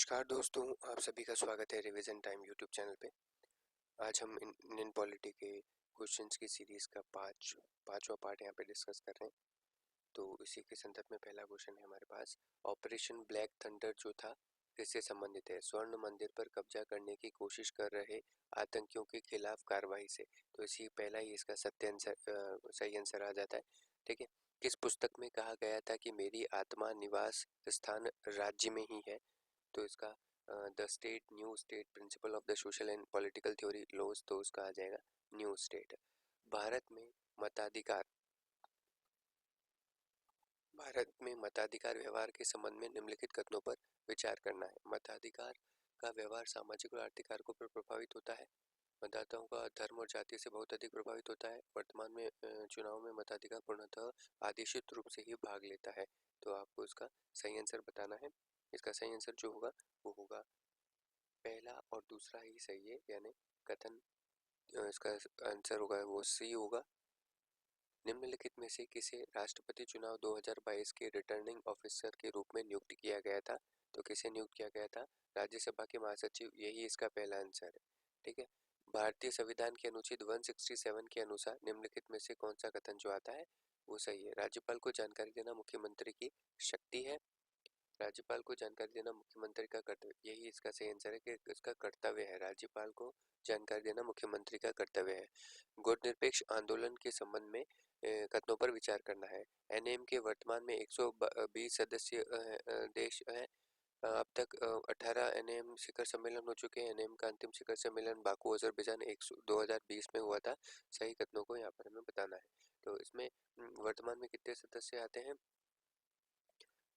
नमस्कार दोस्तों, आप सभी का स्वागत है रिवीजन टाइम यूट्यूब चैनल पे। आज हम इंडियन पॉलिटी के क्वेश्चंस की सीरीज का पांचवा पार्ट यहाँ पे डिस्कस कर रहे हैं। तो इसी के संदर्भ में पहला क्वेश्चन है हमारे पास, ऑपरेशन ब्लैक थंडर जो था किससे संबंधित है? स्वर्ण मंदिर पर कब्जा करने की कोशिश कर रहे आतंकियों के खिलाफ कार्रवाई से। तो इसी पहला ही इसका सही आंसर आ जाता है। ठीक है, किस पुस्तक में कहा गया था कि मेरी आत्मा निवास स्थान राज्य में ही है? तो इसका the state new state principal of the social and political theory laws, तो उसका आ जाएगा न्यू स्टेट। भारत में मताधिकार भारत में मताधिकार व्यवहार के संबंध में निम्नलिखित कथनों पर विचार करना है। मताधिकार का व्यवहार सामाजिक और आर्थिक कारकों पर प्रभावित होता है। मतदाताओं का धर्म और जाति से बहुत अधिक प्रभावित होता है। वर्तमान में चुनाव में मताधिकार पूर्णतः आदेशित रूप से ही भाग लेता है। तो आपको इसका सही आंसर बताना है। इसका सही आंसर जो होगा वो होगा पहला और दूसरा ही सही है, यानी कथन इसका आंसर होगा वो सी होगा। निम्नलिखित में से किसे राष्ट्रपति चुनाव 2022 के रिटर्निंग ऑफिसर के रूप में नियुक्त किया गया था? तो किसे नियुक्त किया गया था? राज्यसभा के महासचिव, यही इसका पहला आंसर है। ठीक है, भारतीय संविधान के अनुच्छेद 167 के अनुसार निम्नलिखित में से कौन सा कथन जो आता है वो सही है? राज्यपाल को जानकारी देना मुख्यमंत्री की शक्ति है। राज्यपाल को जानकारी देना मुख्यमंत्री का कर्तव्य, यही इसका सही आंसर है कि इसका कर्तव्य है। राज्यपाल को जानकारी देना मुख्यमंत्री का कर्तव्य है। गुटनिरपेक्ष आंदोलन के संबंध में कथनों पर विचार करना है। एनएम के वर्तमान में 120 सदस्य देश हैं। अब तक 18 एनएम शिखर सम्मेलन हो चुके हैं। एनएम का अंतिम शिखर सम्मेलन बाकू अजरबैजान 2020 में हुआ था। सही कथनों को यहाँ पर हमें बताना है। तो इसमें वर्तमान में कितने सदस्य आते हैं?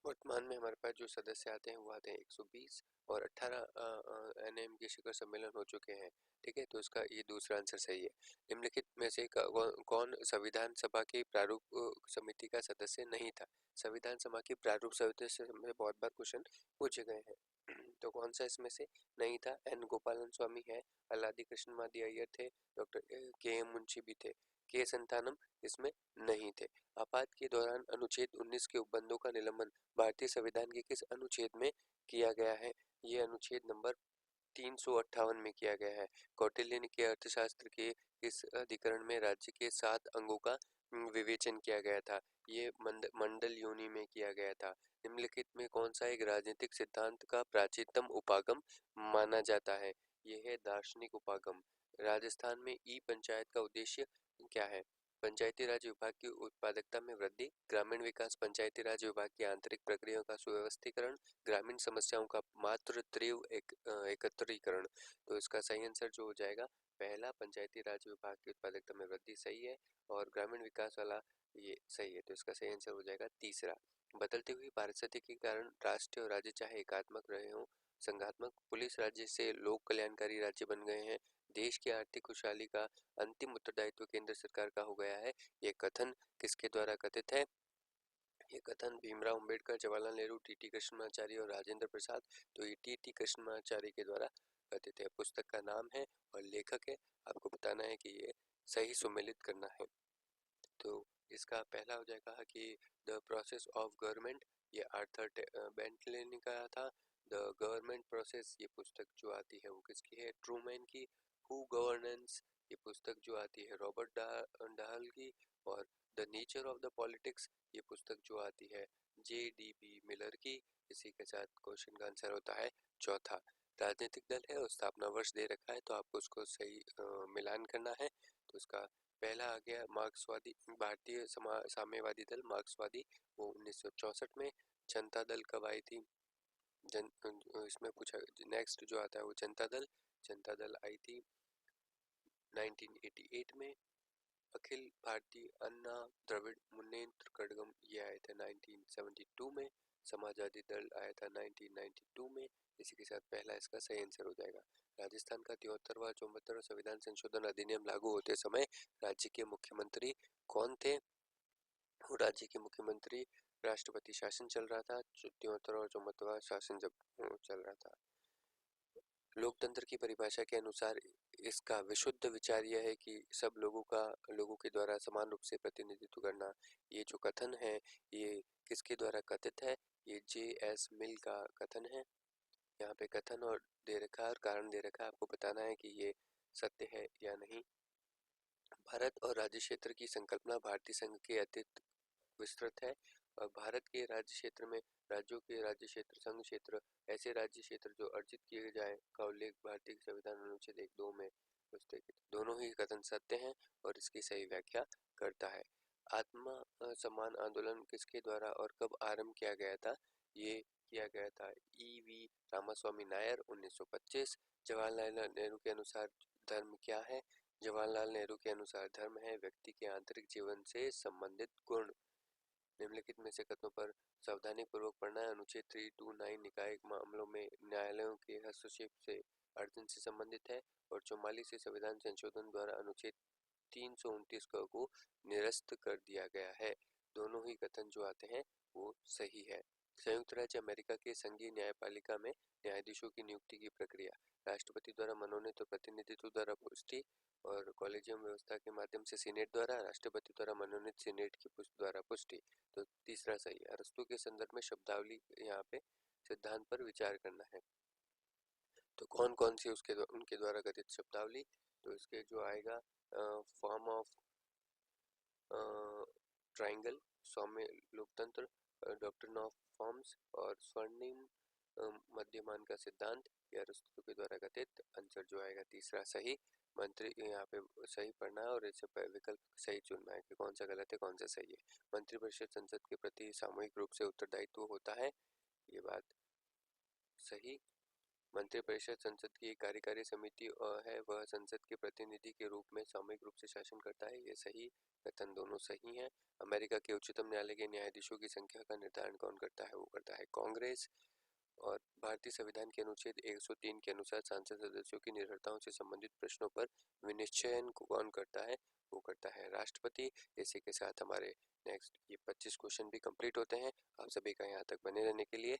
वर्तमान में हमारे पास जो सदस्य आते हैं वो आते हैं 120 और 18 एनएम के शिखर सम्मेलन हो चुके हैं। ठीक है, तो इसका ये दूसरा आंसर सही है। निम्नलिखित में से कौन संविधान सभा की प्रारूप समिति का सदस्य नहीं था? संविधान सभा की प्रारूप सदस्य में बहुत बार क्वेश्चन पूछे गए हैं। तो कौन सा इसमें से नहीं था? एन गोपालन स्वामी है, अल्लादी कृष्ण मादी अय्यर थे, डॉक्टर के एम मुंशी भी थे, के संतानम इसमें नहीं थे। आपात के दौरान अनुच्छेद 19 के उपबंधों का निलंबन भारतीय संविधान के किस अनुच्छेद में किया गया है? ये अनुच्छेद नंबर 358 में किया गया है। कौटिल्य के अर्थशास्त्र के इस अधिकरण में राज्य के 7 अंगों का विवेचन किया गया था। ये मंडल योनि में किया गया था। निम्नलिखित में कौन सा एक राजनीतिक सिद्धांत का प्राचीनतम उपागम माना जाता है? यह है दार्शनिक उपागम। राजस्थान में ई पंचायत का उद्देश्य क्या है? पंचायती राज विभाग की उत्पादकता में वृद्धि, ग्रामीण विकास, पंचायती राज विभाग की आंतरिक प्रक्रियाओं का सुव्यवस्थीकरण, ग्रामीण समस्याओं का एकत्रीकरण। तो इसका सही आंसर जो हो जाएगा पहला, पंचायती राज विभाग की उत्पादकता में वृद्धि सही है, और ग्रामीण विकास वाला ये सही है। तो इसका सही आंसर हो जाएगा तीसरा। बदलती हुई पारिस्थितिकी के कारण राष्ट्रीय और राज्य चाहे एकात्मक रहे हों, संघात्मक पुलिस राज्य से लोक कल्याणकारी राज्य बन गए हैं। देश की आर्थिक खुशहाली का अंतिम उत्तरदायित्व केंद्र सरकार का हो गया है। ये कथन किसके द्वारा कथित है? ये कथन भीमराव अंबेडकर, जवाहरलाल नेहरू, टीटी कृष्णमाचारी और राजेंद्र प्रसाद, तो ये टीटी कृष्णमाचारी के द्वारा कथित है। पुस्तक का नाम है और लेखक है, आपको बताना है कि ये सही सुमेलित करना है। तो इसका पहला हो जाएगा कि द प्रोसेस ऑफ गवर्नमेंट, ये आर्थर बेंटले ने कहा था। द गवर्नमेंट प्रोसेस, ये पुस्तक जो आती है वो किसकी है? ट्रूमैन की। हु गवर्नेंस, ये पुस्तक जो आती है रॉबर्ट डाहल की। और the nature of the politics, ये पुस्तक जो आती है JDB मिलर की। इसी के साथ क्वेश्चन का आंसर होता है चौथा। राजनीतिक दल है और स्थापना वर्ष दे रखा है, तो आपको उसको सही मिलान करना है। तो इसका पहला आ गया मार्क्सवादी, भारतीय साम्यवादी दल मार्क्सवादी, वो 1964 में। जनता दल कब आई थी? इसमें पूछा, नेक्स्ट जो आता है वो जनता दल। जनता दल आई थी 1988 में। अखिल भारतीय अन्ना द्रविड़ मुन्नेत्र कड़गम, ये आया था 1972 में। समाजवादी दल आया था 1992 में। इसी के साथ पहला इसका सही आंसर हो जाएगा। राजस्थान का 73वां 74वां संविधान संशोधन अधिनियम लागू होते समय राज्य के मुख्यमंत्री कौन थे? राज्य के मुख्यमंत्री, राष्ट्रपति शासन चल रहा था 73वां और 74वां शासन जब चल रहा था। लोकतंत्र की परिभाषा के अनुसार इसका विशुद्ध विचार यह है कि सब लोगों के द्वारा समान रूप से प्रतिनिधित्व करना। ये जो कथन है ये किसके द्वारा कथित है? ये JS मिल का कथन है। यहाँ पे कथन और दे रखा है और कारण दे रखा है, आपको बताना है कि ये सत्य है या नहीं। भारत और राज्य क्षेत्र की संकल्पना भारतीय संघ के अतीत विस्तृत है और भारत के राज्य क्षेत्र में राज्यों के राज्य क्षेत्र संघ क्षेत्र ऐसे राज्य क्षेत्र जो अर्जित किए जाए का उल्लेख भारतीय संविधान अनुच्छेद 1(2) में पुस्तिक। दोनों ही कथन सत्य हैं और इसकी सही व्याख्या करता है। आत्मा सम्मान आंदोलन किसके द्वारा और कब आरंभ किया गया था? ये किया गया था ई.वी. रामास्वामी नायर 1925। जवाहरलाल नेहरू के अनुसार धर्म क्या है? जवाहरलाल नेहरू के अनुसार धर्म है व्यक्ति के आंतरिक जीवन से संबंधित गुण। निम्नलिखित में से कथनों पर सावधानी पूर्वक पढ़ना है। अनुच्छेद 329 निकाय मामलों में न्यायालयों के हस्तक्षेप से अड़चन से संबंधित है और 44 से संविधान संशोधन द्वारा अनुच्छेद 329 को निरस्त कर दिया गया है। दोनों ही कथन जो आते हैं वो सही है। संयुक्त राज्य अमेरिका के संघीय न्यायपालिका में न्यायाधीशों की नियुक्ति की प्रक्रिया राष्ट्रपति द्वारा मनोनीत और प्रतिनिधित्व द्वारा पुष्टि और कॉलेजियम व्यवस्था के माध्यम से सीनेट द्वारा राष्ट्रपति द्वारा मनोनीत सीनेट की द्वारा पुष्टि। तो तीसरा सही है। अरस्तू के संदर्भ में शब्दावली यहाँ पे सिद्धांत पर विचार करना है। तो कौन कौन सी उनके द्वारा गठित शब्दावली? तो इसके जो आएगा फॉर्म ऑफ ट्राइंगल, सौम्य लोकतंत्र, डॉक्ट्रिन ऑफ फॉर्म्स और स्वर्णिम मध्यमान का सिद्धांत, या अरस्तु के द्वारा गठित। आंसर जो आएगा तीसरा सही। मंत्री यहाँ पे सही पढ़ना है और इसे विकल्प सही चुनना है कि कौन सा गलत है कौन सा सही है। मंत्रिपरिषद संसद के प्रति सामूहिक रूप से उत्तरदायित्व होता है, ये बात सही। मंत्रिपरिषद संसद की एक कार्यकारी समिति है, वह संसद के प्रतिनिधि के रूप में सामूहिक रूप से शासन करता है, ये सही कथन दोनों सही हैं। अमेरिका के उच्चतम न्यायालय के न्यायाधीशों की संख्या का निर्धारण कौन करता है? वो करता है कांग्रेस। और भारतीय संविधान के अनुच्छेद 103 के अनुसार सांसद सदस्यों की निर्भरताओं से संबंधित प्रश्नों पर विनिश्चयन कौन करता है? वो करता है राष्ट्रपति। इसी के साथ हमारे नेक्स्ट ये 25 क्वेश्चन भी कंप्लीट होते हैं। आप सभी का यहाँ तक बने रहने के लिए